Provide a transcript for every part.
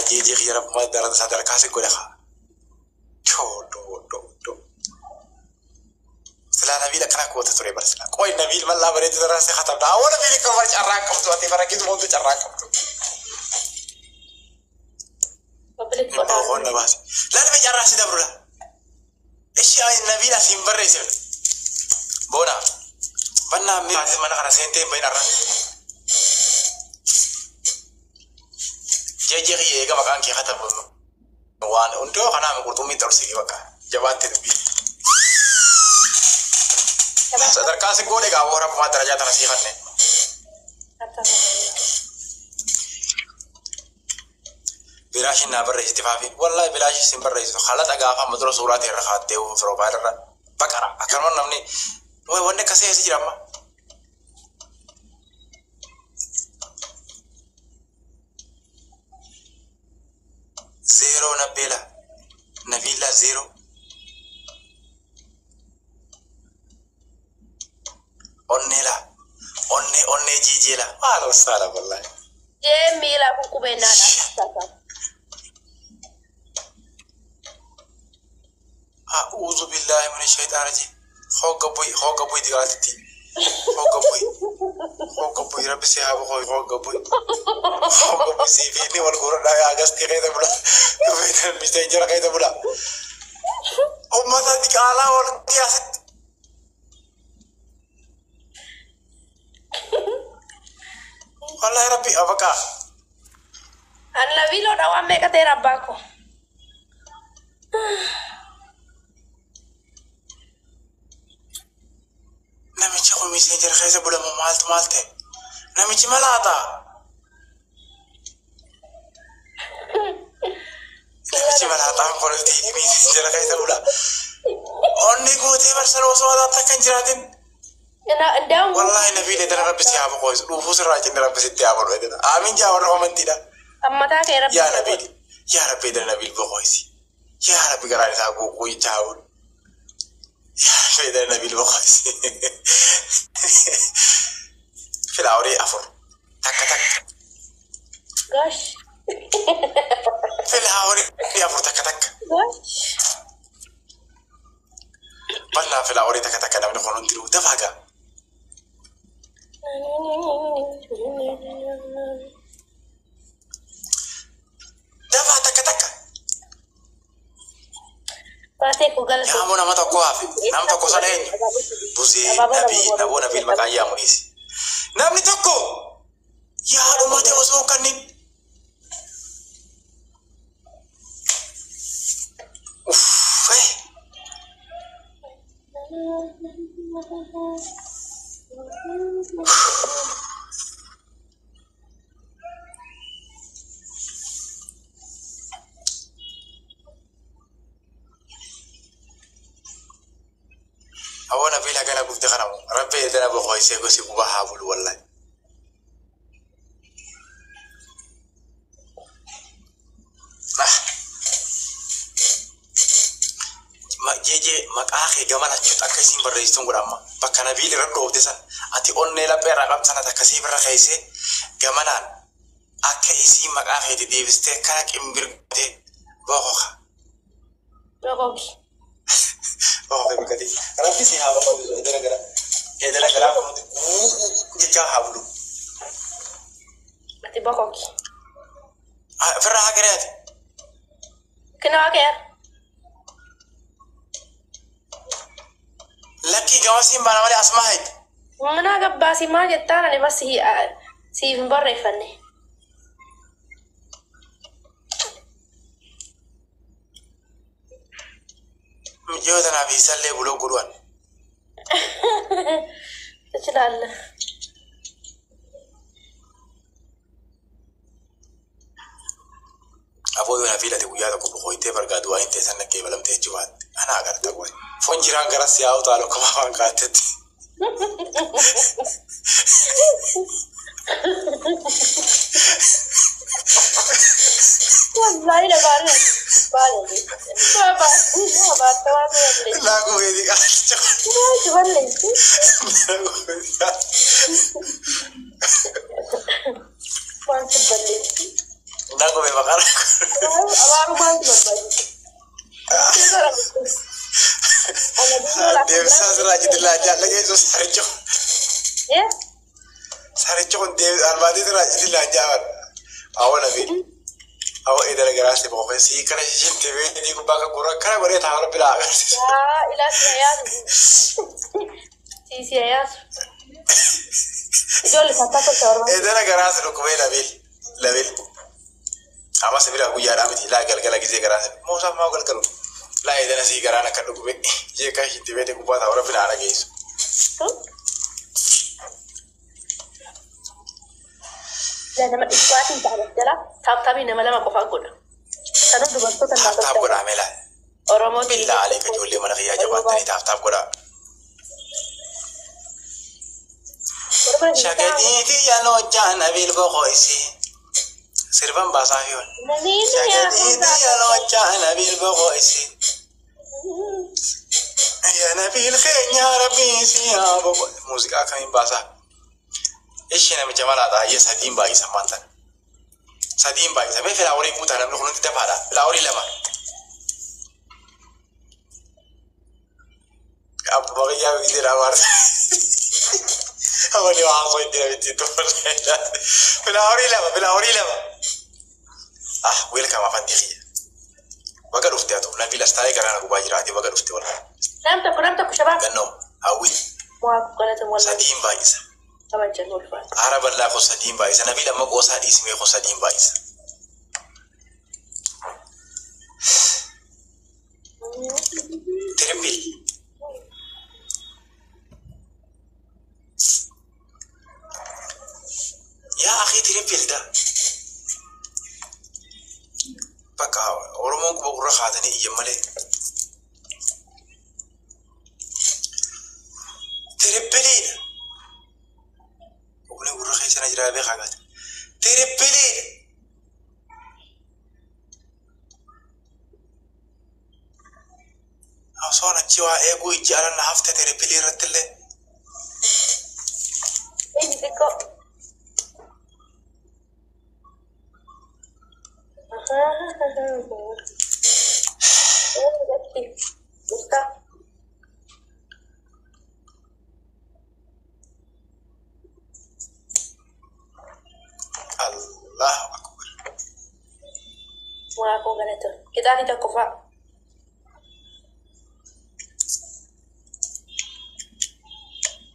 جي خير ما درد صدر كاسك ولا خا شو دو سلا نبيل كنا كوت تري برسلا كوي نبيل ما لا بريد دراسة خطر دا ولا نبيل كمان شراكم تو أتي بركيز مو بشراكم تو هون نباس لا نبي جراسي دبرلا إيش يا نبيل أسيم بريسل بونا بنا من هذا من أنا سنتين بين الرا جي خير كم كان كي خطر وان أنتو أنا مقولتومي ترسي وكا جوات تبي صدر كاسي قولي كا ورا ما درجات نسيخة نه بلاش نابر رئيس تفافي والله بلاش سيمبر رئيس خالد أجا مدرسة سورات الرخات ده وفروباير بكرة أكرمنا نمني وين كاسي هسي جرامة زيرو نبيلا زيرو أوني جيجي لا ما سالا والله ميلا بوكو بيننا أعوذ بالله من الشيطان الرجيم خوك بوي دقاتي خوك بوي رب سيابو خوك بوي سيفيني والقرآن لا أغسطي كيدا بلا كفيدا مستنجر كيدا بلا أمتا دقالا والقياست والله ربي أبكى النبي لو دوام ميكا تيرا باكو نمي تشخو ميسنجر خيزة بولا مالته نمي تملاتا نمي تملاتا قولو دي ميسنجر خيزة بولا أوني قوتي برسلو سوادا تكن جراتين والله نبي لدنا رب سيابو قويس روفوس راجين رب سيابو لدنا آمين جاور رحمن تيدا أما تاك يا رب يا رب دنا نبي بقويس يا رب قراني ساقو قوي جاور يا رب دنا نبي بقويس في العوري أفر تك غش في العوري أفر تك غش بنا في العوري تك نمني خلون تلو دفعك دفع تك يا مو نما تكو هافي نما تكو سنين بوزي نبي المكان يا مونيسي نمني تكو يا لو ما توسو كنين اوف أولا بيلا كنا قلت خنام ربي يدنا بخويسة قصي بحابل والله ما جيجي مكاخي جمال أشوت أكسين برئيسون قرامة بكنا بيل ربو بدسان أتي أوني لا بيرقم سنة تكسي برخيسة جمالان أكسين مكاخي ديفستة كانك إمبرقتي بخوخ oh begitu rapi sih haba kau itu adalah gara kamu jika hablu mati bokok pernah akhirnya kenapa akhir laki gawasin mana mana asmahid mana agak basi mah jatah nih masih si berrefan nih جودنا في سلة بلو قروان تجلال أبوي أنا في لاتي ويا تكو بخويته برقادوا أنت سنة كي بلم تجوات أنا أقدر تقول فنجران كرس ياو تالو كمان قاتت والله لا بالي لا قوي دي قاعد لا قومي بقرة أبارو ما أنت ديم ساس راجد الله جل جيسو سارجو إيه سارجو ديم أربعة راجد الله جل أولا بي أو إذا رجعت بقى سي كنا شيء تبي ديكو بقى كورا كنا بري ثارو بلا يا إلى سياس سياس جول ساتاكو شاورما إذا رجعت لكم لبيل لبيل أما سبيل أبو يارا متي لا قال قال كذي كران موسى ما قال كلو لا إذا نسي كران كلو كبي جي كاشين تبي ديكو بقى ثارو بلا أنا جيسو لا نما إسقاطي تعرف تلا تابي نما لما كفا كنا كانوا دبستو تنا تاب كنا ملا أورمو بالله عليك جولي من غيا جبان تاني تاب كنا شكديتي يا لو جانا بالبقويسي سيرفان باسايون شكديتي يا لو جانا بالبقويسي يا نبيل خير يا ربي سيا موسيقى كمين باسا إيش أنا مجمل هذا هي سديم باي سمانتن سديم باي سبب في الأوري كوتا أنا بنقول أنت تبارا في الأوري لما أبو بقى يا بيدي رامار أولي وعصو يدي بيدي تقول في الأوري لما ويل كما فندقية بقى رفتي أتو نبيل استاي كرانا كوباجرا دي بقى رفتي ولا نام تكو شباب كنوم أوي موافق قالت مولا سديم باي طبعا جنول فات عرب الله خصدين بايس نبي لما قوسات اسمه خصدين بايس تربيل يا أخي تربيل ده بقى ورموك بقرا خاتني يجمله تربيل ولا ورا خيس أنا جرابي خاقات تربيلي أصلا تجوا إيجو يجعلنا نحفت تربيلي رتله إيه ديكو الله أكبر موافق قالت كده أنت كفا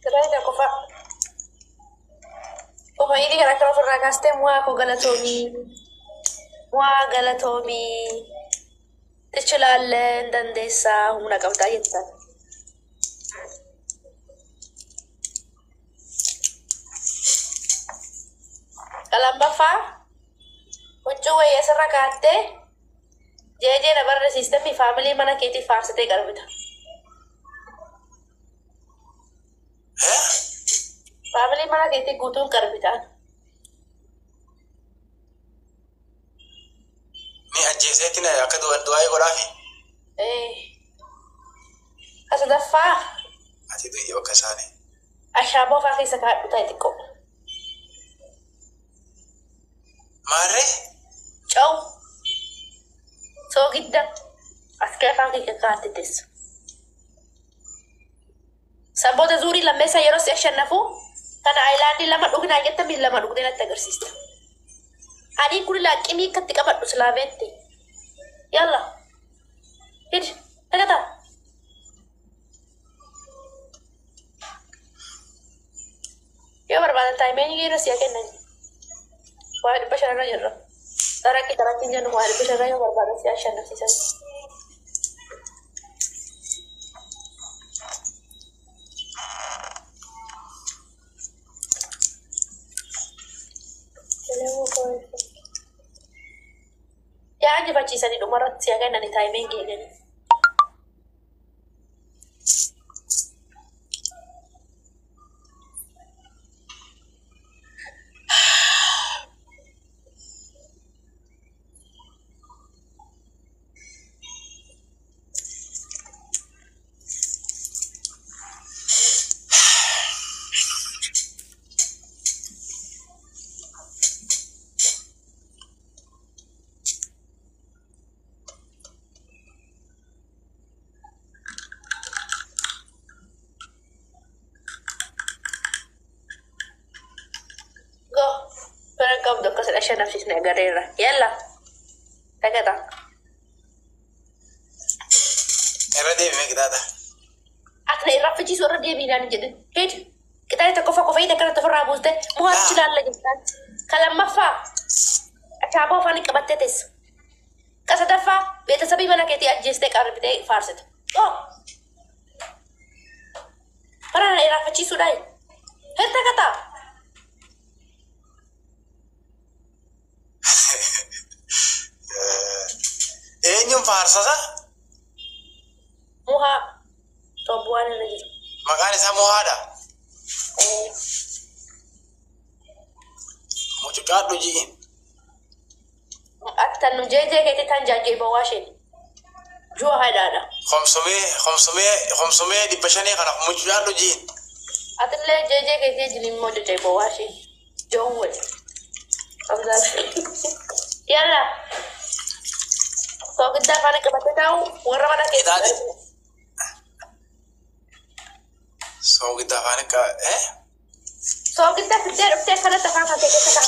كده أنت كفا وهو يدي كنا كنا في الرقاستة موافق قالتومي تشلال دندسة هنا كم تايتان كلام بفا وجوه يسر ركعته جي نبر سيستم في فاميلي منا كيتي فارسته قربتها فاميلي منا كيتي قوتون قربتها ni ajjeeseetina akka du'aa'ee godhaafi asadaffaa ati du'e bakka isaanii ashaaboo faa keessa kaadhu ta'e xiqqoo maarree caw soogidda as keefaa kee kaatti teessu sabboota zuurii lammeessa yeroo si ashannafu kana aayilaandii lama dhugnaa jetta miin lama dhugdee natti agarsiista ani kun laaqimii akkatti qabadhu silaabeetti yalla hid dhagata yoo barbaadan taayimeenii yeroo si'a kennan waa dhibba shanarra jirra darakki jennu waa dhibba shanarra yoo barbaadan si'a shannafsiisan ya ajibachiisanii dhumarratti si'a kennani taayimeen geegani عشان نفسنا قريرة يلا تقدر الردي بمك دادا أكنا الرفجي سورة دي بينا نجد هيد كده تكفى كفاية ده كده تفرع بوزده مو هالشي لا جدا كلام مفا أتابعه فاني كبتتس كذا دفع بيت سبي بنا كتي أجلسك أربعة فارست Para era faci sudai. Henta kata. Eenyuun faarsasa? Muha. Tobuan lagi. Maqaan isaa Mohaadha. Mucucaadhu ji'in. Attan jeje kete tan jaje bawashin. Jua hadada. Khomsumee dhibba shanii kana mucucaadhu ji'in. Atille jeje kete jilin mo jaje bawashin. Jowwe. Abdal. Yalla. So kita kana kebate tahu warra mana ke. So kita kana So kita kita kana takan kate kita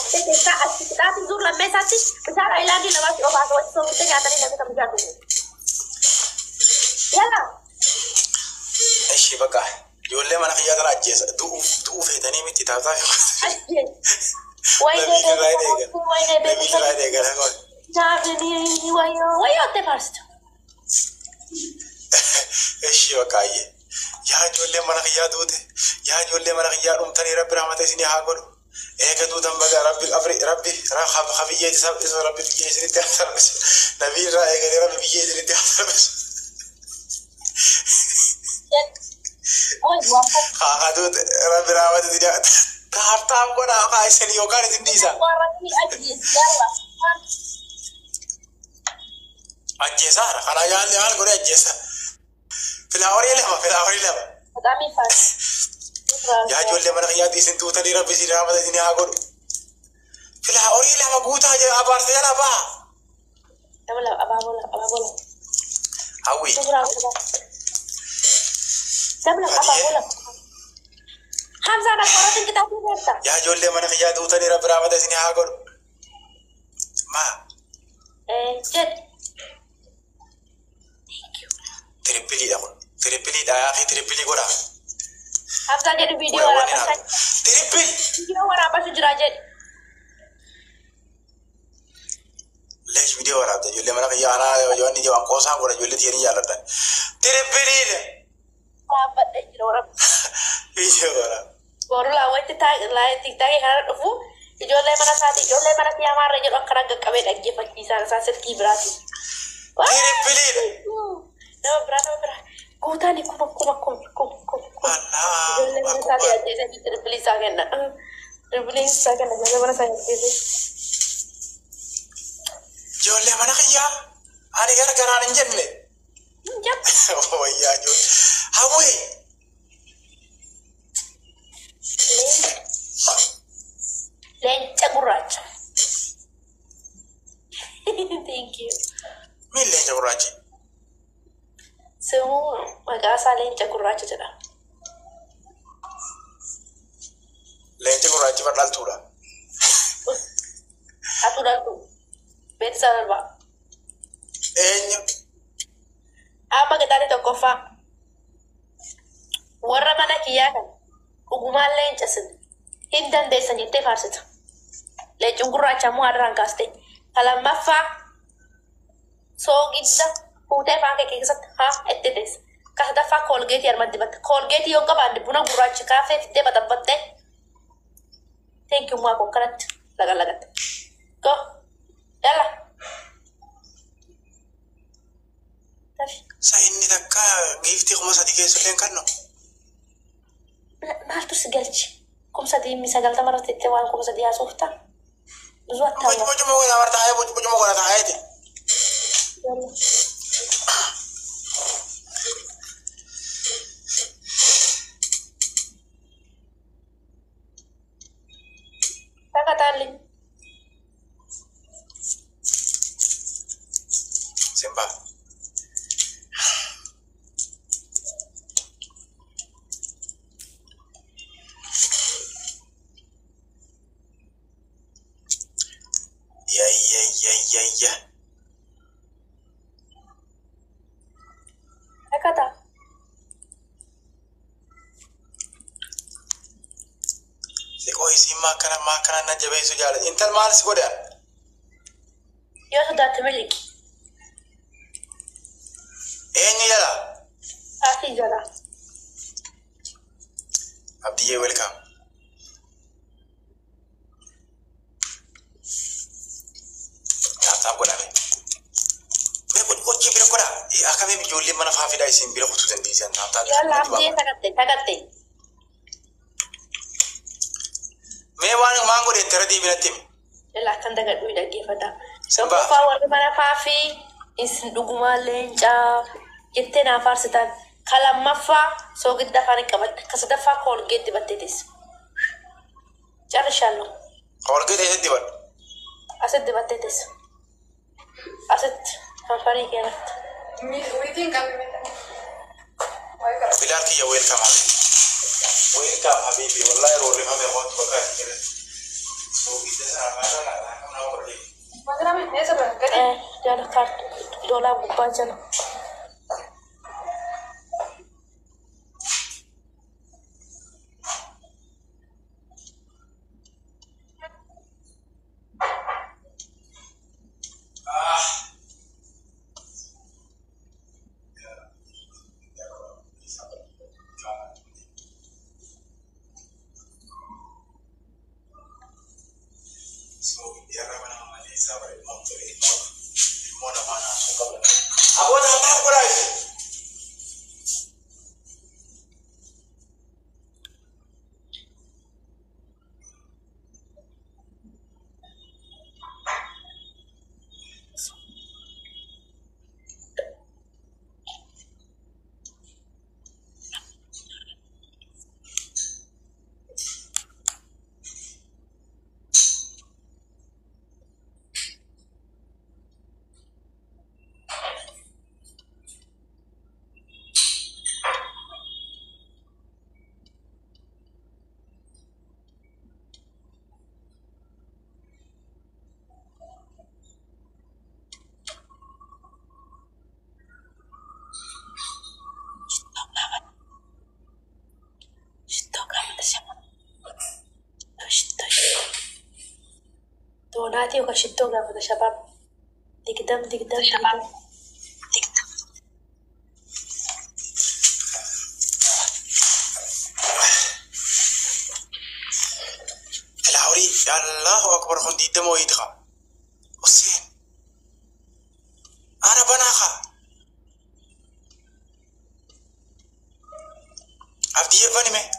kita tuzur la mesati bicara ilani la mas oba so kita nyata ni kita bicara dulu. Yalla. Eshi baka. Jolle mana khiyata rajesa du fetani miti tata. Why te first. Eshi baka ye. Ya jolle mana khiyata dute. Ya jolle mana khiyata umtani rabbi rahmata sini hagodu. Eka du tam baga rabbi khabiyye sab iso rabbi biye sini tahsar bas. Nabi ra eka rabbi biye sini tahsar bas. Khadut rabbi rahmata sini tahap ko na ka iseni yokan sindisa. Ajesa kana yan gore ajesa. Filawari lama. Kami fast. Ya jolle mana khiyati sin tu tani rabbi sini rahmata sini hagodu. Filawari lama guta je abar sayana ba. Aba bola. Hawi. Sabla aba bola. Hamza na koratin kita punya. Ya jolle mana khiyati utani rabbi rahmata sini hagodu. Ma. Jet. Tripili da ya akhi tripili gora. Hamza jadi video orang apa? Tripil. Video orang apa sujud aja? Lesh video orang tu jolle mana khiyana jawani jawan kosa gora jolle tiani jalatan. Tripili le. Sahabat deh orang. Video orang. Baru lawan TikTok yang harus ufu. Jolle mana tiap hari jadi orang kerja kawin lagi fakisar saset kibrati. Tripili le. No berat. Kota ni kum. Allah. Jolle mana tadi aja saya terbeli sahaja na. Terbeli sahaja na jolle mana saya terbeli. Jolle mana khiya? Ani gara njenne. Jap. Oh iya jolle. Hawi. Lenca kurang. Thank you. Min lenca kuraji. Semua magasa lenca kurang saja. Lenca kuraji padahal tura. Aku dah tu. Bet salah ba. Enyo. Apa kita ni tokofa? Warra mana kia kan? Ugumal lenca sen. Hindan desa ni te farset. Lenca kurang camu ada rangkaste. Kalau mafa, so kita putih pakai kisah ha etetes. Kalau dafa Colgate yang mandi bat. Colgate yang kapan dipuna kurang cikafe fite bat. Thank you ma konkret. Lagat. Go. Yalla. Sa inni takka gifti kuma sadi keessa leen kanno. Maaltu si galchi? Kumsa di misagalta maratette waan kumsa di haasofta. Zuwatta. Bocu mo gona marta ay bocu mo gona ta ayete. Kakatali. Simba. يا هكذا سيكوي سي ما كان نجبي سجال انت المال سكودا يا سدات ملكي ايه يلا أخي جلا عبدي ويلكم يا تابو نبي بيقول كوتشي بيركودا يا كمي بيجولي ما نفهم في دايسين بيركو تندي سن تابتا يلا عبدي تكتي مي وان مانغو دي تردي بنتيم لا كان دغ دوي دغ فدا سبا فاول mana فافي إن دغما لينجا جتنا فارستان كلام مفا سوق الدفان كبد كسدفا كول جيت بتتس جار شالو اور كده يدي بر أسد بتتس أسد فاري كانت بلال كي ويلكم ويلكم حبيبي والله روري ما بيموت بقى كده سوق الدفان ما جالا كارت دولا بباجنا دوناتي وكشتو قبل شباب دقدم شباب العوري يا الله أكبر خندي دمو يدخل حسين أنا بناخا عبدي يباني مي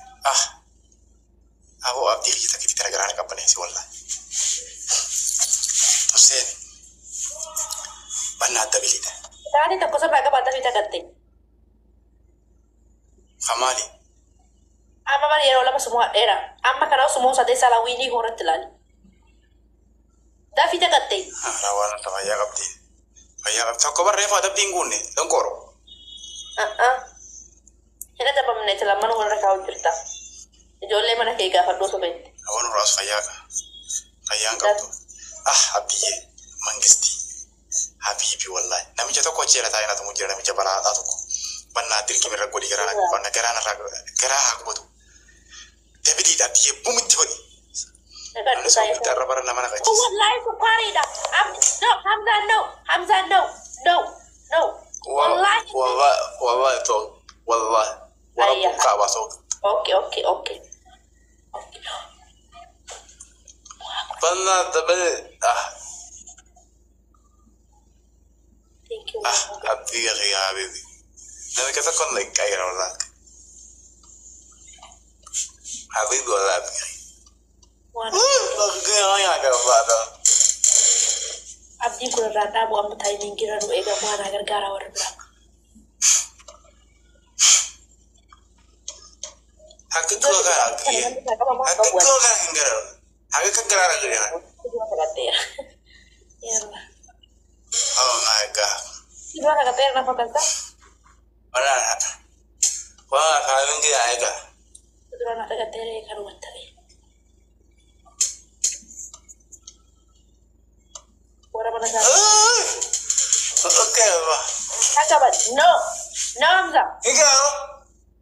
أبو عبدي كي تكتي ترى كابني سي والله حسين بنا تبلي ده تاني تكوسر بقى بعد في تكتي خمالي أما ما يرى ولا مسموع إيرا أما كانوا سموع سادة سلاويني هو رتلال ده في تكتي rawana ta fayya qabdi tokko barree fa dabdiin guunne donkoro هنا تبى من نتلا ما نقول ركاو جرتا جولة ما نكيجا فردو سبين awanu ras fayyaan qabdu abdiye mangisti habibi wallahi namicha tokko jira taayina tumu jira namicha balaa tokko banna dirki mirra godi garana banna garana gara hakbotu dabidi abdiye bumti wadi أنا سويت الربر أنا ما نقدر. والله سكاري ده. No Hamza no. والله تو والله. ورب كعبة صوت. أوكي. فنا تبل Thank you. أبدي يا حبيبي. أنا كذا كن لك كاير والله. حبيبي والله أبدي. Abdi kun rata bu am tay min gira no ega mana gargara war bra hakku ga ngara hakku gara ngara yalla oh my god iba ka ter na fakanta wala wa ka min ga aiga dura na daga tere kan watare wara mana sana. Oke, Pak. Kagak bal. No. No Hamza. Enggak.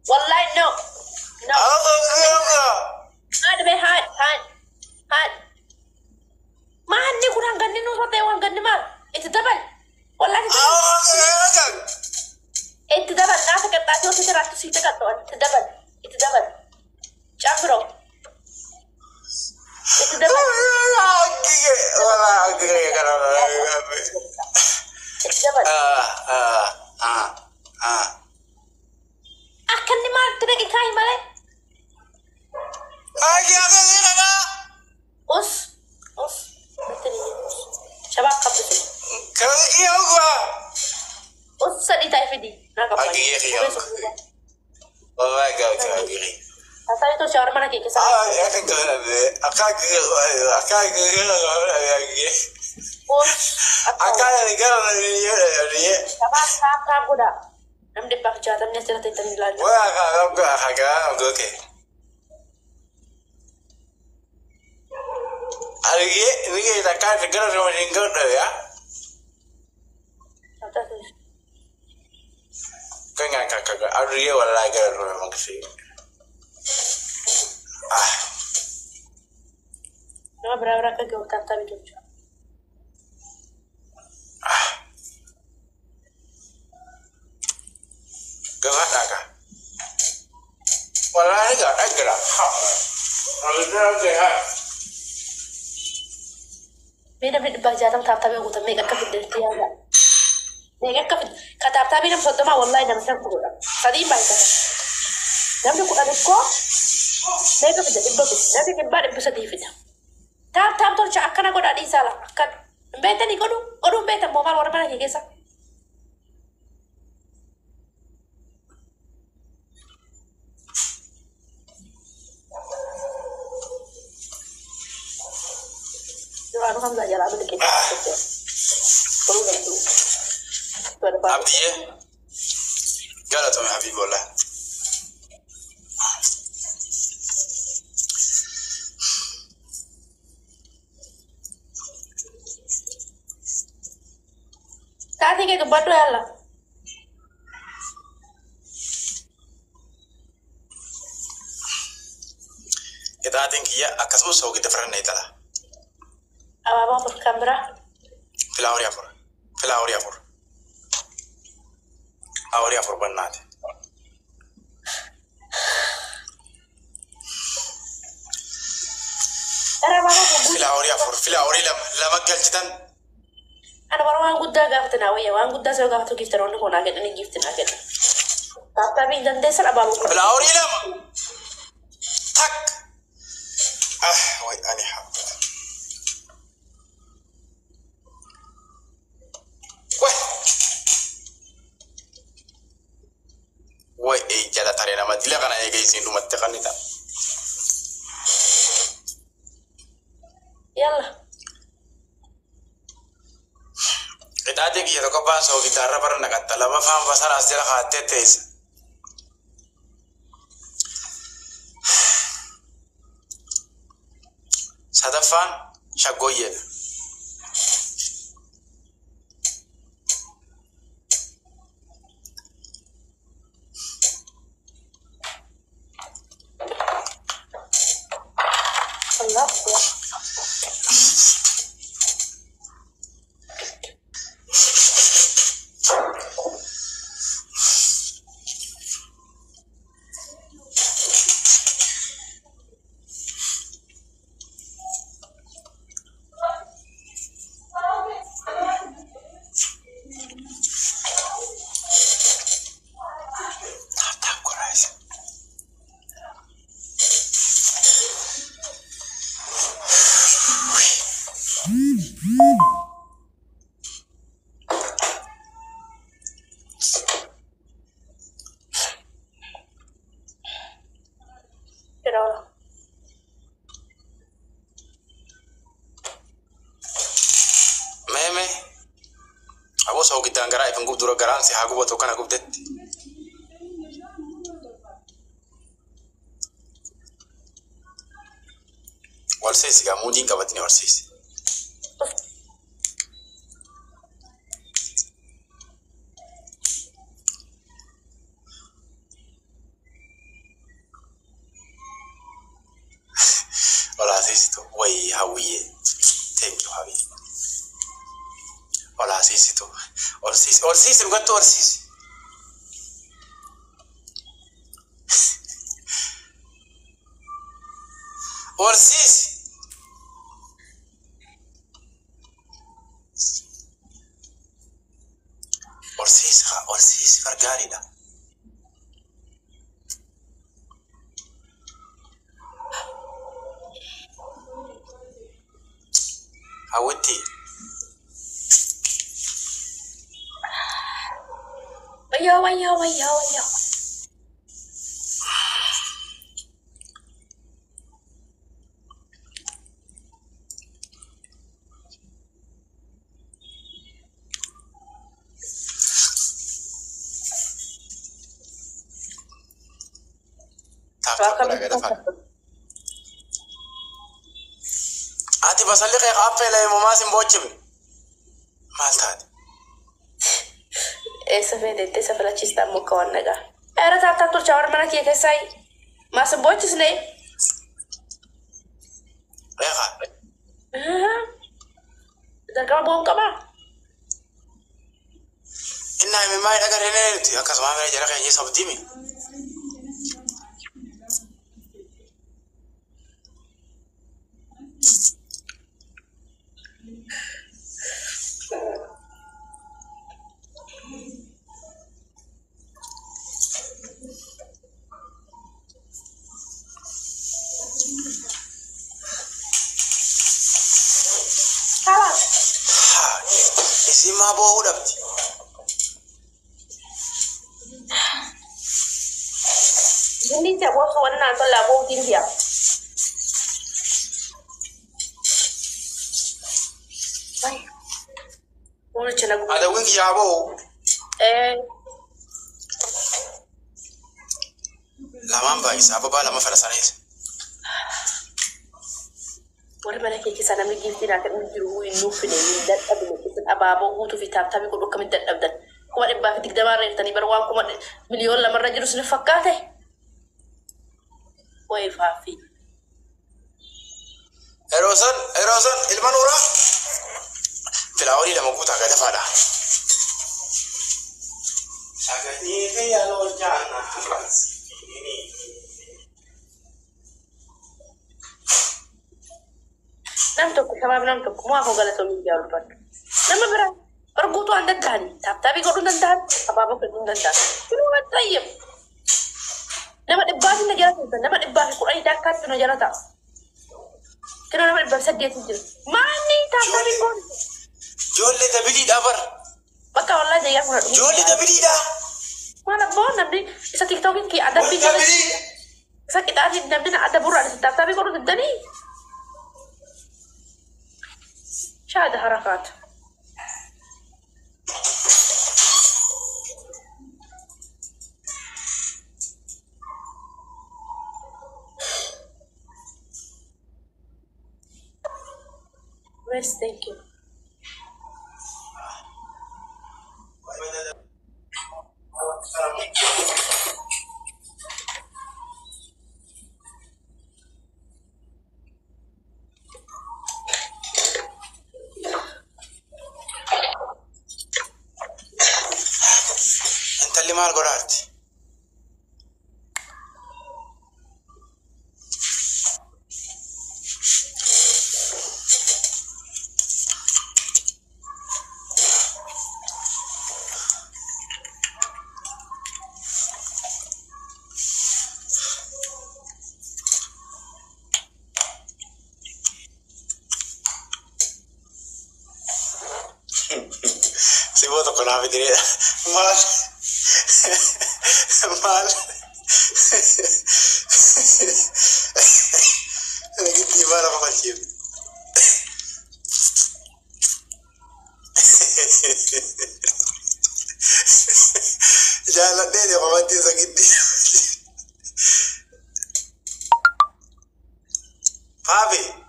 Wallahi no. No. Enggak. Had be had. Mahan ni kurang ganni nu sote wan ganni mal. Itu dabal. Wallahi. Enggak. Itu dabal. Nasa kertas itu 100 sita katon. Itu dabal. Itu dabal. Cambro. Itu dabal. Itu dabal. Akan ni mal tu nak ikai malai. Us. Betul ni. Shabak kap tu. Us sadi tai fidi. Nak apa? Asal itu syawar mana kiki sah? Us. Shabak kap kuda. Nam depak jatan ni cerita itu ni lagi. Apa tu? Nama berapa ke kau tak tahu tu? Beda jatan tak tahu aku tak mega kafir dia ada. Mega kafir kata tapi nam soto mah wallahi nam tak kuda. Tadi baik kata. Nam tu ada ko. Mega kafir ibu. Nanti kembali bisa divida. Tap tu cak akan aku dah di salah. Akan beta ni kodu beta mau mal orang mana kisa. Anu kan belajar apa dikit. Perlu dah tu. Abdiye. Gala tu Habibullah. Tadi ke batu ya lah. Kita tinggi ya, akasmu so kita pernah itala. Apa kamera? Filauria for. Auria for banat. Era mana aku? Filauria lama galcitan. Ada orang gudda gafte na waya, orang gudda so gafte gift ron ko na get ni gift na get. Tapi dan desa apa aku? Filauria lama. Tak. Wait ani ha. Woi, jala tare nama dila kana ege isin rumah tekan ita. Yalla. Kita ada kita ko pas ho gitarra par na katta lama fam basar asjala khate tes. Sadafan shagoye. Allah. So kita anggarai penggub dura garan si hagu buat kan aku det. Walsis kamu jing kabat ini walsis. ولا سيسيتو أرسيس نقطة أرسيس أرسيس أرسيس فرقاني ده هودي ويا تاكل كده فعلا أنت بصلي خير قافة لا مماسم بوجبن مالت هذا سفيدة سفلا تشيستا مكون نجا أنا تعرف تقول شاور منك يا كساي ما سبوتش سني ريخا ده كم بوم كمان إنها من ما يأجر هنا نتي أكاس ما من جرا خير يسوي ديمي isi ma bo hudabti ini siapa kawan nak tu lagu tin dia baik mau cina gua ada wingi ya bo lama ba isa ba lama farasanis wala mana ke kisana mi gifti na kan mi jiru inu fini mi dat abin kisan ababo gutu fi tab tabi ko do kam dat abdan kuma de ba fi digda mare tani barwa kuma miliyon la marra jiru sunu fakate way fafi erosan ilmanura filawari da makuta ga dafa da sagani kai ya lo jana ini namtok sama namtok mau aku galat tuh minggu lalu nama berang pergutu anda tadi tapi kau tuh tentang apa kau tuh tentang cuma tayem nama debas ini jalan tuh nama debas kau ini dekat tuh jalan tak kenapa nama debas dia tuh mana tapi kau jolle da bidi dabar maka Allah jaya kau jolle da bidi da mana bon nanti bisa tiktokin ki ada bidi sakit hati nanti ada buruan tapi kau tuh tentang nih شاهد حركات Yes, thank you. اللي مال قرارتي si voto con la vedere mal mal انا قلت لي ما انا ما بجيب جالا ديني ما انت سقيتي فابي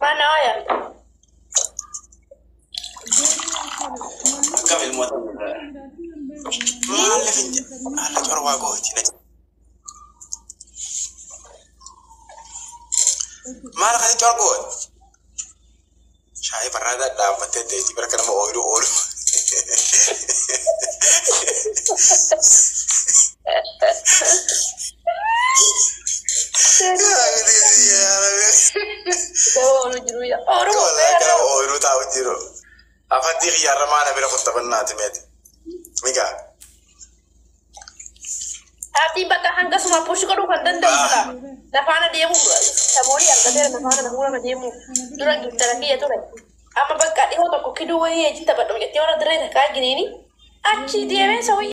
mana ayam قبل الموت ما اللي في على جروا قوتي maal kan corgoon shaayii barraada dhaabbattee deetii bara kana ooyiruu oolu ooyiruu taa'u jiru afantii xiyyaarra maana bira kuttabannaati meeti migaa abdi bakka hanga suma push godhuu kan danda'udha lafaana deemu samoolii argatee lafaana namoota deemu dura giftara kiyya ture amma bakka dhihoo tokko kiduu wayii ejjitta badhamu jettee warra dirree takkaa giniini achi deemee sawayyi